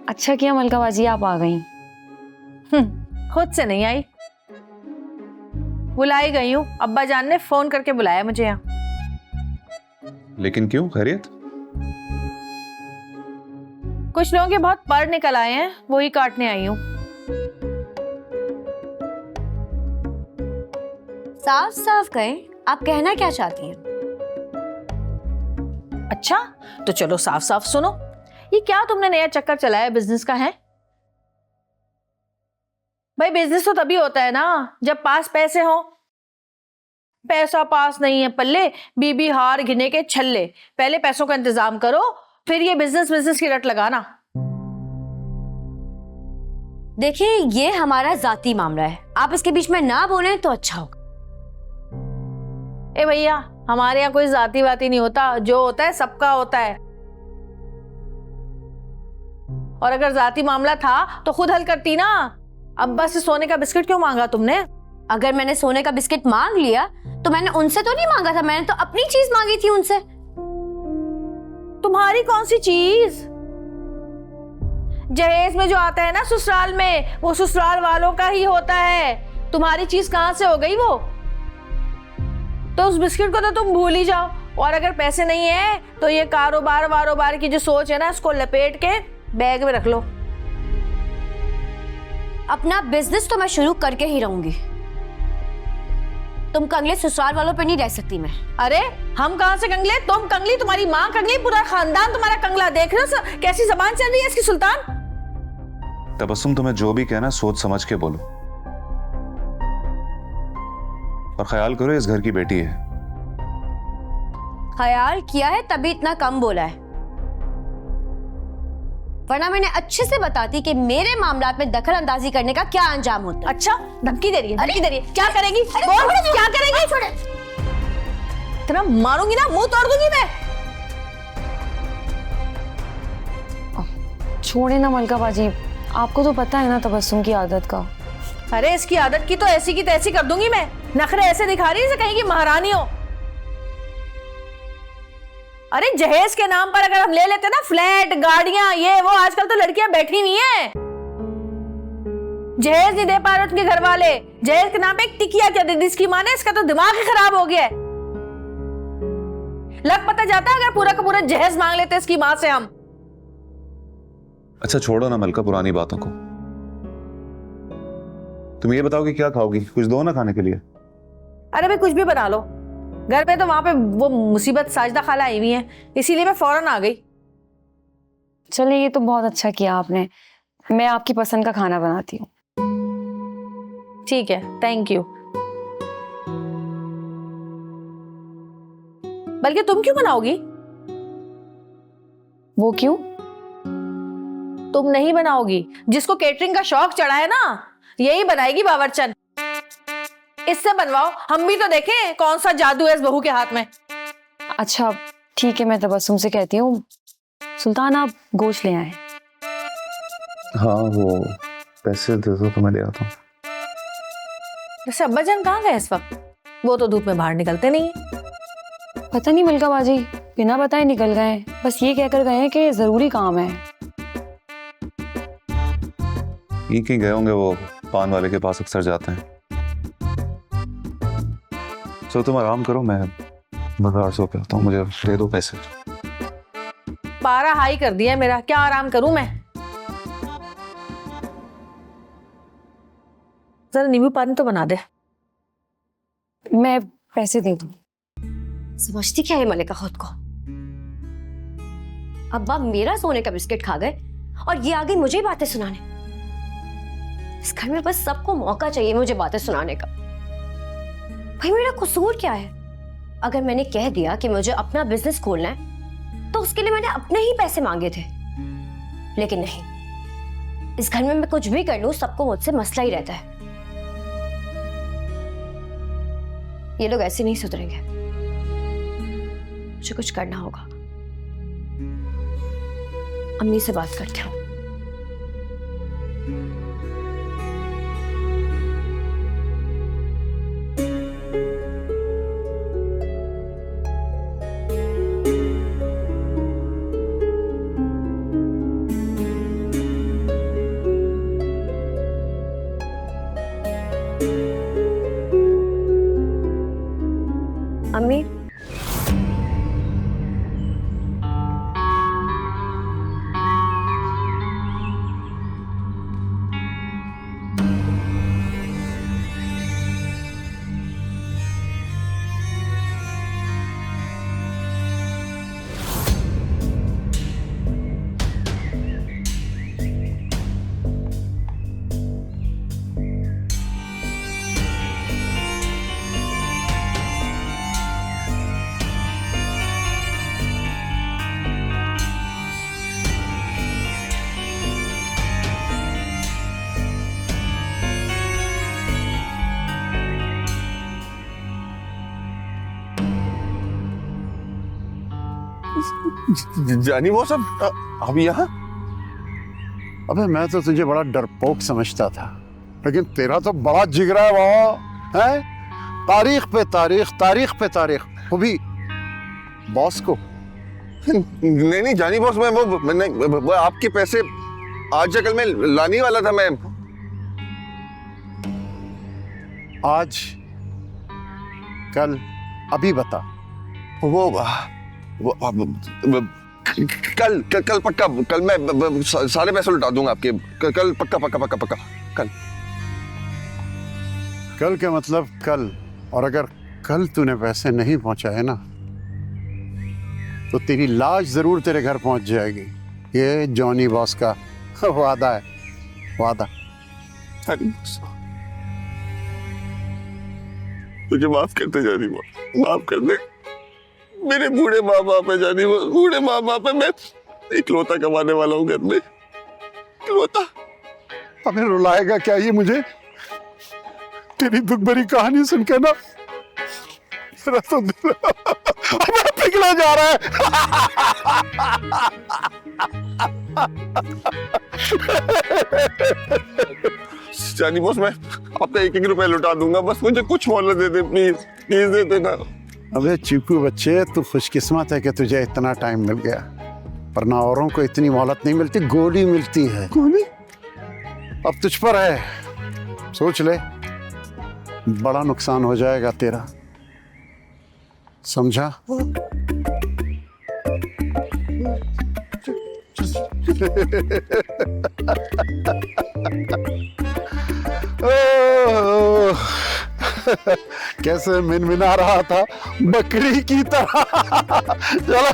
अच्छा किया मलका बाजी आप आ गई। खुद से नहीं आई, बुलाई गई हूँ। अब्बा जान ने फोन करके बुलाया मुझे यहाँ। लेकिन क्यों, खैरियत? कुछ लोगों के बहुत पर निकल आए हैं, वही काटने आई हूँ। साफ साफ कहें, आप कहना क्या चाहती हैं? अच्छा तो चलो साफ साफ सुनो, ये क्या तुमने नया चक्कर चलाया बिजनेस का है? भाई बिजनेस तो तभी होता है ना जब पास पैसे हो। पैसा पास नहीं है पल्ले, बीबी हार गिने के छल्ले। पहले पैसों का इंतजाम करो, फिर ये बिजनेस की रट लगाना। देखिए ये हमारा जाती मामला है, आप इसके बीच में ना बोलें तो अच्छा होगा। ए भैया, हमारे यहाँ कोई जाती वाती नहीं होता, जो होता है सबका होता है। और अगर जाती मामला था तो खुद हल करती ना। अब्बा से सोने का बिस्किट क्यों मांगा तुमने? अगर मैंने सोने का बिस्किट मांग लिया तो मैंने उनसे तो नहीं मांगा था, मैंने तो अपनी चीज मांगी थी उनसे। तुम्हारी कौन सी चीज? जहेज में जो आता है ना ससुराल में, वो ससुराल वालों का ही होता है। तुम्हारी चीज कहां से हो गई वो? तो उस बिस्किट को तो तुम भूल ही जाओ। और अगर पैसे नहीं है तो ये कारोबार की जो सोच है ना, इसको लपेट के बैग में रख लो। अपना बिजनेस तो मैं शुरू करके ही रहूंगी। तुम कंगले ससुराल वालों पे नहीं रह सकती मैं। अरे हम कहां से कंगले? तुम कंगली, तुम्हारी माँ कंगली, पूरा खानदान तुम्हारा कंगला। देख रहे हो कैसी जबान चल रही है इसकी सुल्तान। तबस्सुम, तुम्हें जो भी कहना सोच समझ के बोलो, और ख्याल करो इस घर की बेटी है। ख्याल किया है तभी इतना कम बोला है, वरना मैंने अच्छे से बताती कि मेरे मामलात में दखल अंदाजी करने का क्या अंजाम होता है। अच्छा धमकी दे रही है, धमकी दे रही है। क्या करेगी? बोल, क्या करेगी? छोड़े, तेरा मारूंगी ना, मुंह तोड़ दूंगी मैं। छोड़े ना मलका बाजी, आपको तो पता है ना तबस्सुम की आदत का। अरे इसकी आदत की तो ऐसी की तैसी कर दूंगी मैं। नखरे ऐसे दिखा रही है कहीं की महारानी हो। अरे जहेज के नाम पर अगर हम ले लेते ना फ्लैट, गाड़ियां, ये वो, आजकल तो लड़कियां बैठी हुई हैं। जहेज नहीं दे पा रहे उनके घर वाले। जहेज के नाम पे एक टिकिया क्या दे दी इसकी माँ ने। इसका तो दिमाग ही खराब हो गया है। लग पता जाता है अगर पूरा का पूरा जहेज मांग लेते इसकी माँ से हम। अच्छा छोड़ो ना मलका पुरानी बातों को, तुम ये बताओ कि क्या खाओगी? कुछ दो ना खाने के लिए। अरे भाई कुछ भी बना लो। घर पे तो वहां पे वो मुसीबत साजदा खाला आई हुई है, इसीलिए मैं फौरन आ गई। चलिए ये तो बहुत अच्छा किया आपने, मैं आपकी पसंद का खाना बनाती हूँ। ठीक है, थैंक यू। बल्कि तुम क्यों बनाओगी? वो क्यों? तुम नहीं बनाओगी, जिसको केटरिंग का शौक चढ़ा है ना, यही बनाएगी बावर्चन। इससे बनवाओ, हम भी तो देखें कौन सा जादू है इस बहू के हाथ में। अच्छा ठीक है, मैं तबस्सुम से कहती हूँ सुल्तान आप गोश्त ले आए। हाँ वो पैसे दे दो तो मैं ले आता हूँ। वैसे अब्बा जान कहाँ गए इस वक्त? वो तो धूप में बाहर निकलते नहीं है। पता नहीं मलका बाजी, बिना बताए निकल गए, बस ये कहकर गए हैं कि जरूरी काम है। ये कहीं गए होंगे, वो पान वाले के पास अक्सर जाते हैं। चलो तुम आराम करो, मैं बाजार से होकर आता हूँ, मुझे दे दो पैसे। पारा हाई कर दिया मेरा, क्या आराम करूं मैं? जरा नींबू पानी तो बना दे। मैं पैसे दे दूं। समझती क्या है मलिका खुद को? अब्बा मेरा सोने का बिस्किट खा गए और ये आ गई मुझे बातें सुनाने। इस घर में बस सबको मौका चाहिए मुझे बातें सुनाने का। भाई मेरा कसूर क्या है? अगर मैंने कह दिया कि मुझे अपना बिजनेस खोलना है तो उसके लिए मैंने अपने ही पैसे मांगे थे, लेकिन नहीं, इस घर में मैं कुछ भी कर लूं सबको मुझसे मसला ही रहता है। ये लोग ऐसे नहीं सुधरेंगे, मुझे कुछ करना होगा। अम्मी से बात करती हूँ। जानी वो सब अभी यहाँ? अबे मैं तो तुझे बड़ा डरपोक समझता था, लेकिन तेरा तो बड़ा जिगरा है वो, है? तारीख पे तारीख, तारीख पे तारीख, वो भी बॉस को। नहीं जानी बॉस, वो आपके पैसे आज या कल में लाने वाला था मैं। आज, कल, अभी बता। वो कल कल कल पक्का, कल मैं सारे पैसे लौटा दूंगा आपके। कल पक्का पक्का पक्का पक्का कल। कल का मतलब कल, और अगर कल तूने पैसे नहीं पहुंचाए ना तो तेरी लाश जरूर तेरे घर पहुंच जाएगी। ये जॉनी बॉस का वादा है, वादा। मुझे माफ करते जानी बॉस, माफ कर दे। मेरे बूढ़े माँ बाप है जानी बॉस, बूढ़े माँ बाप है। मैं इकलौता कमाने वाला हूँ घर में, इकलौता। अबे रुलाएगा क्या ये मुझे? तेरी दुख भरी कहानी सुन के ना मेरा तो दिल पिघला जा रहा है। जानी बॉस, मैं आपका 1-1 रुपया लौटा दूंगा, बस मुझे कुछ मोहलत दे दे, प्लीज प्लीज दे देना। अबे चीकू बच्चे, तू खुशकिस्मत है कि तुझे इतना टाइम मिल गया, वरना औरों को इतनी मोहलत नहीं मिलती, गोली मिलती है। गोली? अब तुझ पर है, सोच ले, बड़ा नुकसान हो जाएगा तेरा, समझा? कैसे मिनमिना रहा था बकरी की तरह। चलो।